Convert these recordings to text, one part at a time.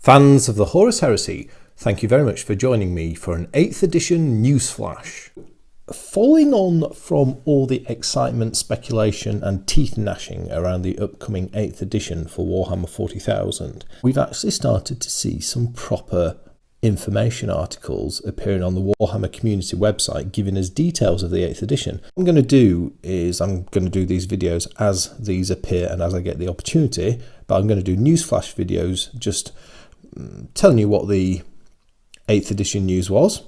Fans of the Horus Heresy, thank you very much for joining me for an 8th edition Newsflash. Following on from all the excitement, speculation and teeth gnashing around the upcoming 8th edition for Warhammer 40,000, we've actually started to see some proper information articles appearing on the Warhammer Community website giving us details of the 8th edition. What I'm going to do is I'm going to do these videos as these appear and as I get the opportunity, but I'm going to do Newsflash videos just telling you what the 8th edition news was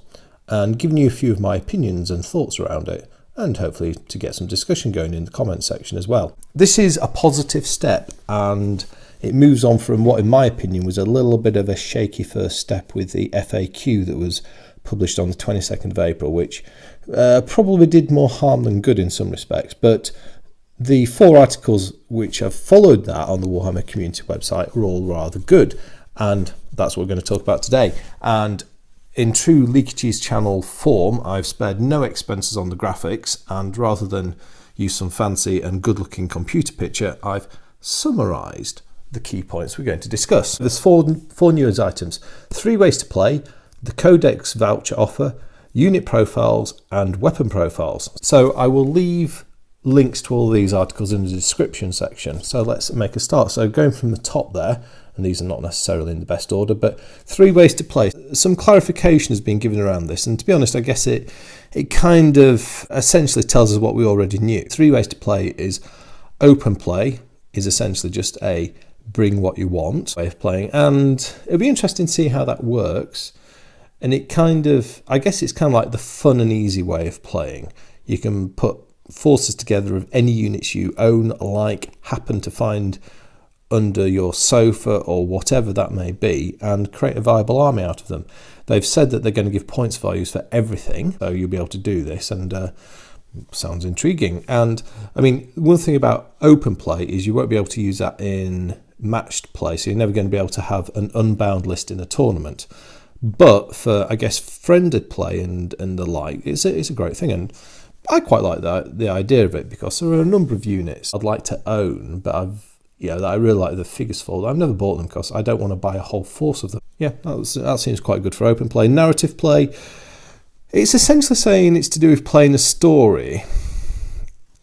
and giving you a few of my opinions and thoughts around it, and hopefully to get some discussion going in the comment section as well. This is a positive step, and it moves on from what in my opinion was a little bit of a shaky first step with the FAQ that was published on the 22nd of April, which probably did more harm than good in some respects. But the 4 articles which have followed that on the Warhammer Community website are all rather good, and that's what we're going to talk about today. And in true Leakycheese channel form, I've spared no expenses on the graphics, and rather than use some fancy and good looking computer picture, I've summarised the key points we're going to discuss. There's four news items: 3 ways to play, the Codex Voucher offer, unit profiles and weapon profiles. So I will leave links to all these articles in the description section. So let's make a start. So going from the top there, and these are not necessarily in the best order, but 3 ways to play. Some clarification has been given around this, and to be honest, I guess it kind of essentially tells us what we already knew. 3 ways to play is open play is essentially just a bring what you want way of playing, and it'll be interesting to see how that works. And it kind of, I guess it's kind of like the fun and easy way of playing. You can put forces together of any units you own, like happen to find under your sofa or whatever that may be, and create a viable army out of them. They've said that they're going to give points values for everything, so you'll be able to do this, and sounds intriguing. And I mean, one thing about open play is you won't be able to use that in matched play, so you're never going to be able to have an unbound list in a tournament. But for, I guess, friended play and the like, it's a great thing, and I quite like the idea of it, because there are a number of units I'd like to own, but that I really like the figures for. I've never bought them because I don't want to buy a whole force of them. Yeah, that seems quite good for open play. Narrative play, it's essentially saying it's to do with playing a story,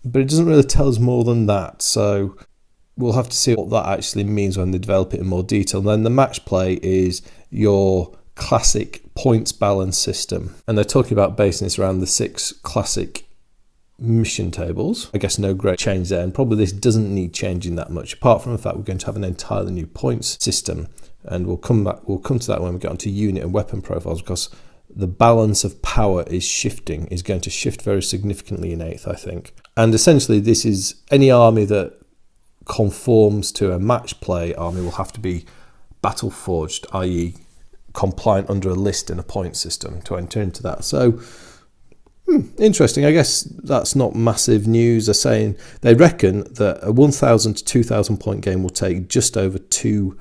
but it doesn't really tell us more than that. So we'll have to see what that actually means when they develop it in more detail. And then the match play is your classic points balance system, and they're talking about basing this around the 6 classic mission tables. I guess no great change there, and probably this doesn't need changing that much, apart from the fact we're going to have an entirely new points system, and we'll come to that when we get onto unit and weapon profiles, because the balance of power is going to shift very significantly in 8th, I think. And essentially this is any army that conforms to a match play army will have to be battle forged, i.e. compliant under a list in a point system to enter into that. So interesting. I guess that's not massive news. They're saying they reckon that a 1,000 to 2,000 point game will take just over 2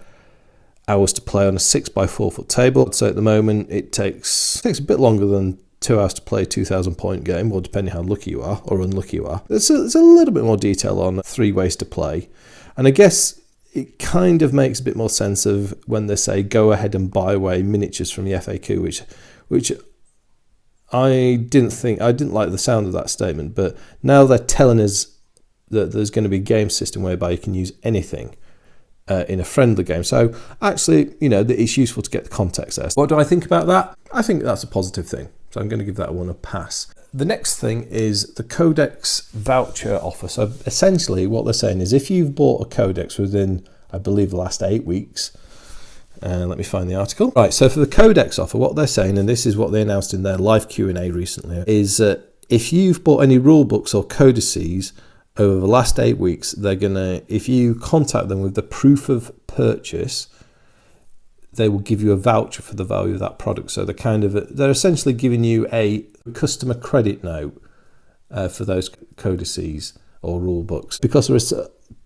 hours to play on a 6x4 foot table. So at the moment it takes a bit longer than 2 hours to play a 2,000 point game, or depending how lucky you are or unlucky you are. There's a little bit more detail on 3 ways to play, and I guess it kind of makes a bit more sense of when they say go ahead and buy away miniatures from the FAQ, which I didn't like the sound of that statement, but now they're telling us that there's going to be a game system whereby you can use anything in a friendly game. So actually, it's useful to get the context there. What do I think about that? I think that's a positive thing, so I'm going to give that one a pass. The next thing is the Codex Voucher offer. So essentially what they're saying is if you've bought a Codex within, I believe, the last 8 weeks, let me find the article. Right, so for the Codex offer, what they're saying, and this is what they announced in their live Q&A recently, is if you've bought any rule books or codices over the last 8 weeks, they're gonna, if you contact them with the proof of purchase, they will give you a voucher for the value of that product. So they're essentially giving you a customer credit note for those codices or rule books, because there is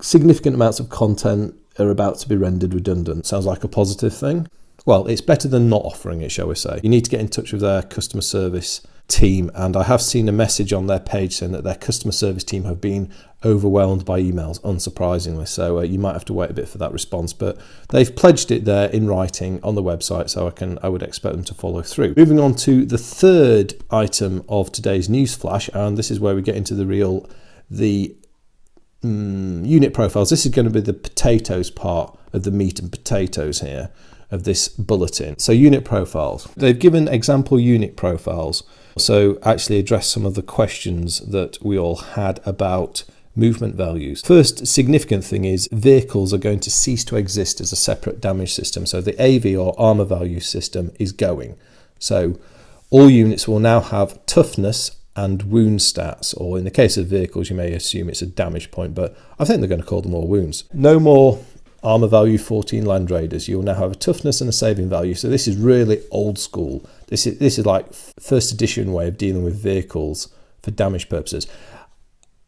significant amounts of content are about to be rendered redundant. Sounds like a positive thing. Well, it's better than not offering it, shall we say. You need to get in touch with their customer service team, and I have seen a message on their page saying that their customer service team have been overwhelmed by emails, unsurprisingly, so you might have to wait a bit for that response, but they've pledged it there in writing on the website, so I would expect them to follow through. Moving on to the third item of today's news flash, and this is where we get into the unit profiles. This is going to be the potatoes part of the meat and potatoes here of this bulletin. So unit profiles. They've given example unit profiles, so actually address some of the questions that we all had about movement values. First significant thing is vehicles are going to cease to exist as a separate damage system. So the AV or armor value system is going. So all units will now have toughness and wound stats, or in the case of vehicles you may assume it's a damage point, but I think they're going to call them all wounds. No more armor value 14 Land Raiders. You'll now have a toughness and a saving value. So this is really old school. This is like first edition way of dealing with vehicles for damage purposes.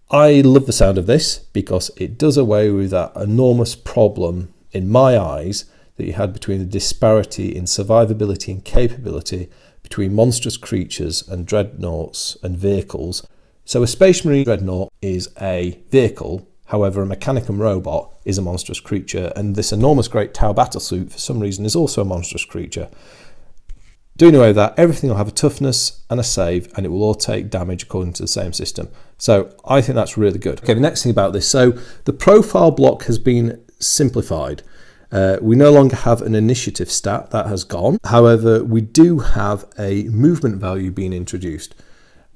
I love the sound of this because it does away with that enormous problem in my eyes that you had between the disparity in survivability and capability between monstrous creatures and dreadnoughts and vehicles. So a Space Marine dreadnought is a vehicle. However, a Mechanicum robot is a monstrous creature, and this enormous great Tau battlesuit for some reason is also a monstrous creature. Doing away with that, everything will have a toughness and a save, and it will all take damage according to the same system. So I think that's really good. Okay, the next thing about this, so the profile block has been simplified. We no longer have an initiative stat, that has gone. However, we do have a movement value being introduced.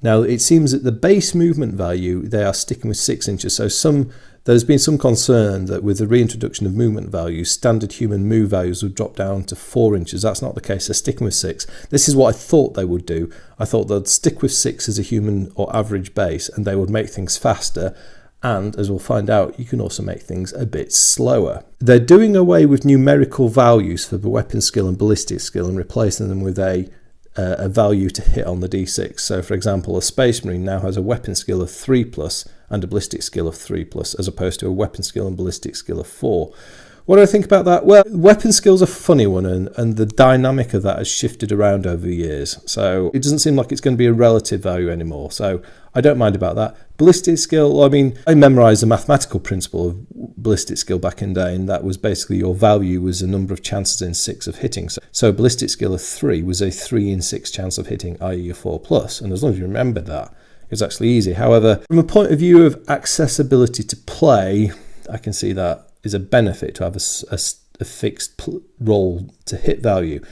Now, it seems that the base movement value, they are sticking with 6 inches. So there's been some concern that with the reintroduction of movement values, standard human move values would drop down to 4 inches. That's not the case. They're sticking with 6. This is what I thought they would do. I thought they'd stick with 6 as a human or average base, and they would make things faster. And as we'll find out, you can also make things a bit slower. They're doing away with numerical values for the weapon skill and ballistic skill and replacing them with a value to hit on the D6. So for example, a Space Marine now has a weapon skill of 3+ and a ballistic skill of 3+, as opposed to a weapon skill and ballistic skill of 4. What do I think about that? Well, weapon skill's a funny one, and the dynamic of that has shifted around over the years. So it doesn't seem like it's going to be a relative value anymore. So I don't mind about that. Ballistic skill, I mean, I memorised the mathematical principle of ballistic skill back in the day, and that was basically your value was a number of chances in 6 of hitting. So ballistic skill of 3 was a 3 in 6 chance of hitting, i.e. a 4+. And as long as you remember that, it was actually easy. However, from a point of view of accessibility to play, I can see that is a benefit to have a fixed roll to hit value.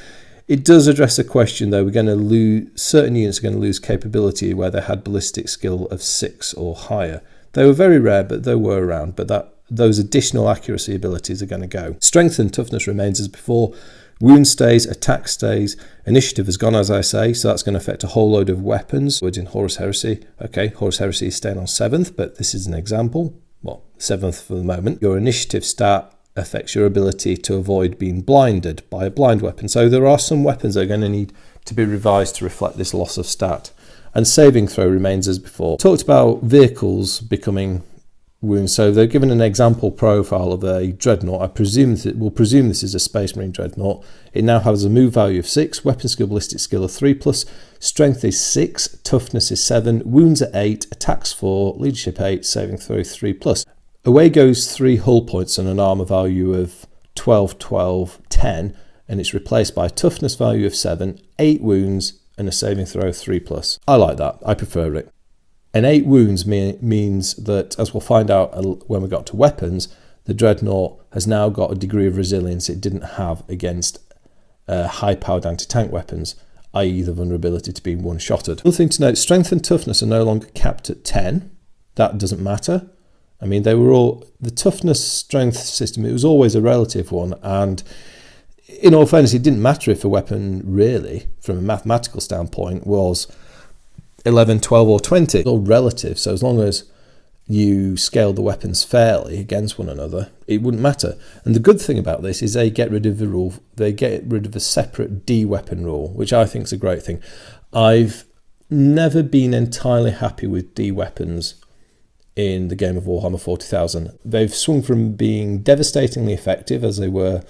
It does address a question though. We're going to lose, certain units are going to lose capability where they had ballistic skill of 6 or higher. They were very rare, but they were around, but those additional accuracy abilities are going to go. Strength and toughness remains as before. Wound stays, attack stays, initiative has gone, as I say, so that's going to affect a whole load of weapons. Words in Horus Heresy. Okay, Horus Heresy is staying on 7th, but this is an example. Well, 7th for the moment. Your initiative stat affects your ability to avoid being blinded by a blind weapon. So there are some weapons that are going to need to be revised to reflect this loss of stat. And saving throw remains as before. Talked about vehicles becoming wounds. So they're given an example profile of a dreadnought. We'll presume this is a Space Marine dreadnought. It now has a move value of 6, weapon skill, ballistic skill of 3+, strength is 6, toughness is 7, wounds are 8, attacks 4, leadership 8, saving throw 3+. Away goes 3 hull points and an armor value of 12, 12, 10, and it's replaced by a toughness value of 7, 8 wounds, and a saving throw of 3+. I like that. I prefer it. And 8 wounds means that, as we'll find out when we got to weapons, the dreadnought has now got a degree of resilience it didn't have against high-powered anti-tank weapons, i.e. the vulnerability to being one-shotted. Another thing to note, strength and toughness are no longer capped at 10. That doesn't matter. I mean, they were all, the toughness strength system, it was always a relative one, and in all fairness, it didn't matter if a weapon really, from a mathematical standpoint, was 11, 12 or 20. It's all relative, so as long as you scale the weapons fairly against one another, it wouldn't matter. And the good thing about this is they get rid of the rule, they get rid of a separate D weapon rule, which I think is a great thing. I've never been entirely happy with D weapons in the game of Warhammer 40,000. They've swung from being devastatingly effective, as they were,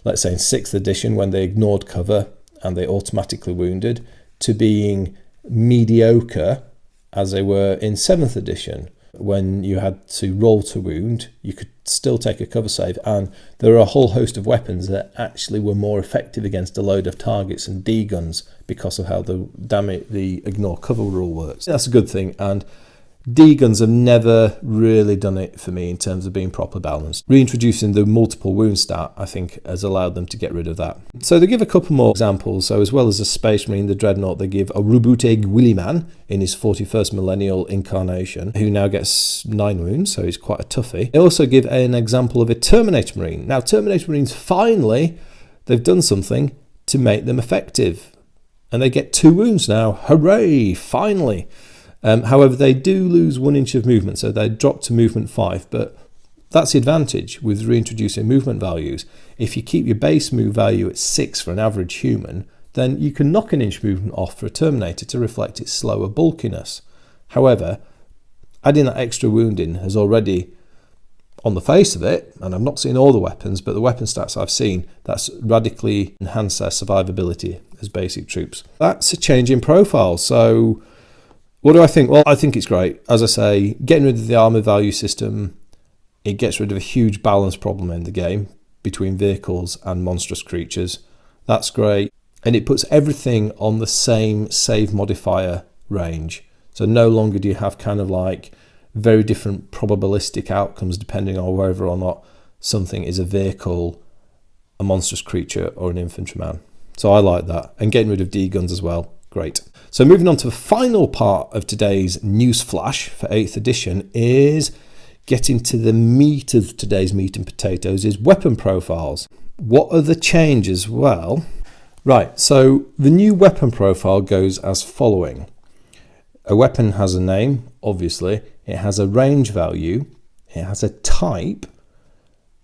let's say in 6th edition, when they ignored cover and they automatically wounded, to being mediocre as they were in 7th edition. When you had to roll to wound, you could still take a cover save, and there are a whole host of weapons that actually were more effective against a load of targets and D guns because of how the ignore cover rule works. That's a good thing, and D guns have never really done it for me in terms of being proper balanced. Reintroducing the multiple wound stat, I think, has allowed them to get rid of that. So they give a couple more examples. So as well as the Space Marine, the Dreadnought, they give a Rubuteg Willyman in his 41st millennial incarnation, who now gets 9 wounds, so he's quite a toughie. They also give an example of a Terminator Marine. Now, Terminator Marines, finally, they've done something to make them effective. And they get 2 wounds now. Hooray, finally. However, they do lose 1 inch of movement, so they drop to movement 5, but that's the advantage with reintroducing movement values. If you keep your base move value at 6 for an average human, then you can knock 1 inch movement off for a Terminator to reflect its slower bulkiness. However, adding that extra wounding has already, on the face of it, and I've not seen all the weapons, but the weapon stats I've seen, that's radically enhanced their survivability as basic troops. That's a change in profile, so what do I think? Well, I think it's great. As I say, getting rid of the armor value system, it gets rid of a huge balance problem in the game between vehicles and monstrous creatures. That's great. And it puts everything on the same save modifier range. So no longer do you have kind of like very different probabilistic outcomes depending on whether or not something is a vehicle, a monstrous creature, or an infantryman. So I like that. And getting rid of D guns as well. Great. So moving on to the final part of today's news flash for 8th edition is getting to the meat of today's meat and potatoes is weapon profiles. What are the changes? Well, right, so the new weapon profile goes as following. A weapon has a name, obviously. It has a range value. It has a type.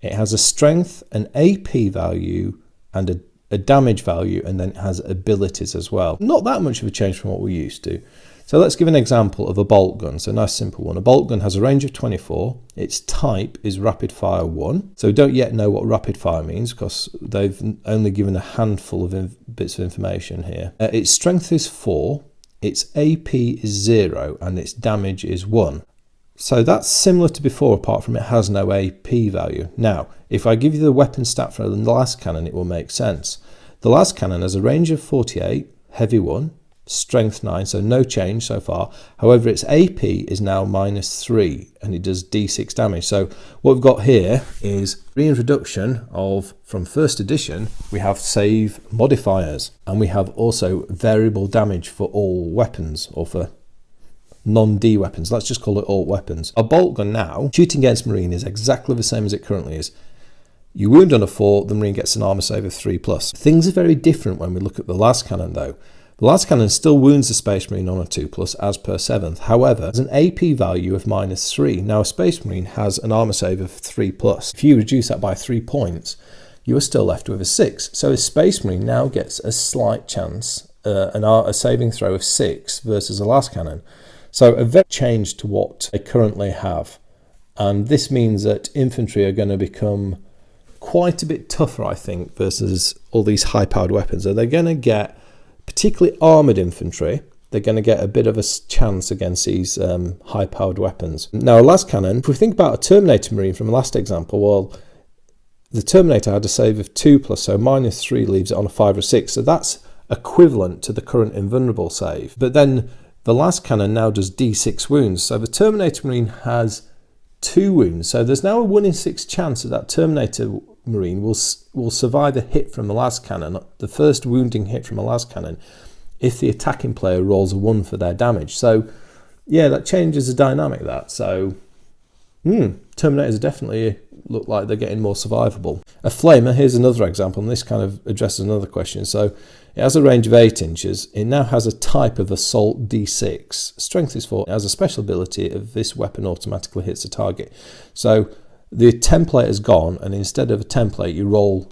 It has a strength, an AP value, and a damage value, and then it has abilities as well. Not that much of a change from what we're used to. So let's give an example of a bolt gun. So a nice simple one. A bolt gun has a range of 24. Its type is rapid fire 1. So we don't yet know what rapid fire means because they've only given a handful of bits of information here. Its strength is 4. Its AP is 0 and its damage is 1. So that's similar to before, apart from it has no AP value. Now, if I give you the weapon stat for the last cannon, it will make sense. The last cannon has a range of 48, heavy 1, strength 9, so no change so far. However, its AP is now -3 and it does D6 damage. So what we've got here is reintroduction of, from 1st edition, we have save modifiers, and we have also variable damage for all weapons, or for non-D weapons. Let's just call it all weapons. A bolt gun now, shooting against Marine, is exactly the same as it currently is. You wound on a 4, the Marine gets an armor save of 3+. Things are very different when we look at the last cannon though. The last cannon still wounds the Space Marine on a 2+ as per 7th. However, there's an AP value of -3. Now a Space Marine has an armor save of 3+. If you reduce that by 3 points, you are still left with a 6. So a Space Marine now gets a slight chance, a saving throw of 6 versus a last cannon. So a very change to what they currently have. And this means that infantry are going to become quite a bit tougher, I think, versus all these high-powered weapons. So they're going to get, particularly armoured infantry, they're going to get a bit of a chance against these high-powered weapons. Now, a last cannon, if we think about a Terminator Marine from the last example, well, the Terminator had a save of 2+, so -3 leaves it on a 5 or 6. So that's equivalent to the current invulnerable save. But then the last cannon now does D6 wounds. So the Terminator Marine has 2 wounds. So there's now a 1 in 6 chance that Terminator Marine will survive a hit from the last cannon, the first wounding hit from a last cannon, if the attacking player rolls a 1 for their damage. So yeah, that changes the dynamic of that. So Terminators definitely look like they're getting more survivable. A Flamer, here's another example, and this kind of addresses another question. So it has a range of 8 inches. It now has a type of Assault D6. Strength is 4. It has a special ability of this weapon automatically hits a target. So the template is gone, and instead of a template, you roll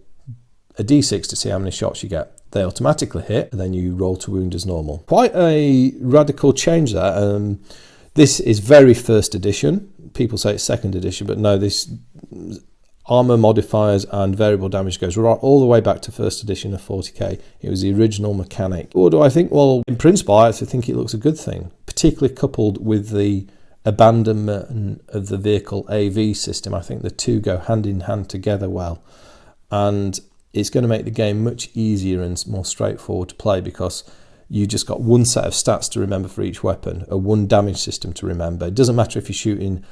a D6 to see how many shots you get. They automatically hit, and then you roll to wound as normal. Quite a radical change there. This is very 1st edition. People say it's 2nd edition, but no, this, armor modifiers and variable damage goes right all the way back to first edition of 40k. It was the original mechanic. What do I think? Well, in principle, I actually think it looks a good thing, particularly coupled with the abandonment of the vehicle AV system. I think the two go hand in hand together well, and it's going to make the game much easier and more straightforward to play, because you just got one set of stats to remember for each weapon, a one damage system to remember. It doesn't matter if you're shooting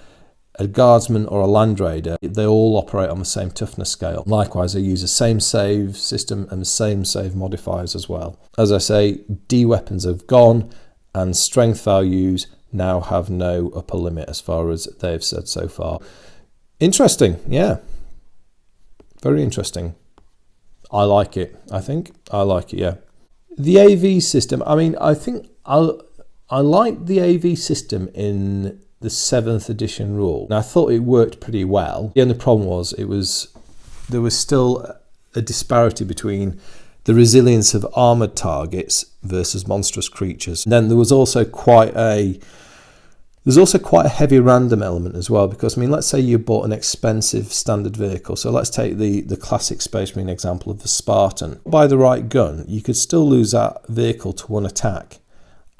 a guardsman or a land raider, they all operate on the same toughness scale. Likewise, they use the same save system and the same save modifiers as well. As I say, D weapons have gone, and strength values now have no upper limit as far as they've said so far. Interesting, yeah. Very interesting. I like it, I think. I like it, yeah. The AV system, I mean, I think I like the AV system in the 7th edition rule. And I thought it worked pretty well. The only problem was there was still a disparity between the resilience of armoured targets versus monstrous creatures. And then there was also quite a heavy random element as well, because I mean, let's say you bought an expensive standard vehicle. So let's take the classic Space Marine example of the Spartan. Buy the right gun, you could still lose that vehicle to one attack.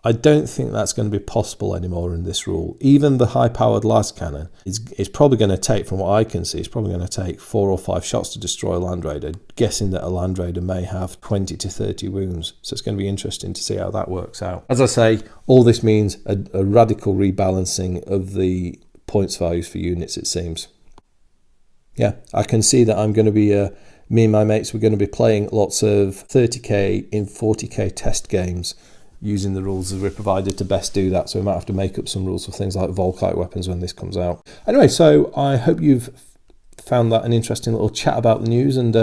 I don't think that's going to be possible anymore in this rule. Even the high-powered las cannon is probably going to take, from what I can see, it's probably going to take 4 or 5 shots to destroy a Land Raider, guessing that a Land Raider may have 20 to 30 wounds. So it's going to be interesting to see how that works out. As I say, all this means a radical rebalancing of the points values for units, it seems. Yeah, I can see that I'm going to be, me and my mates, we're going to be playing lots of 30k in 40k test games, using the rules as we're provided to best do that. So we might have to make up some rules for things like Volkite weapons when this comes out. Anyway, so I hope you've found that an interesting little chat about the news, and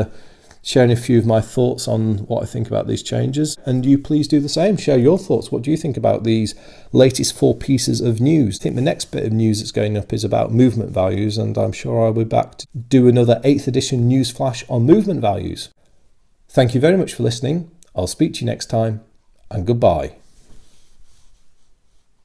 sharing a few of my thoughts on what I think about these changes. And you please do the same. Share your thoughts. What do you think about these latest 4 pieces of news? I think the next bit of news that's going up is about movement values, and I'm sure I'll be back to do another 8th edition news flash on movement values. Thank you very much for listening. I'll speak to you next time, and goodbye.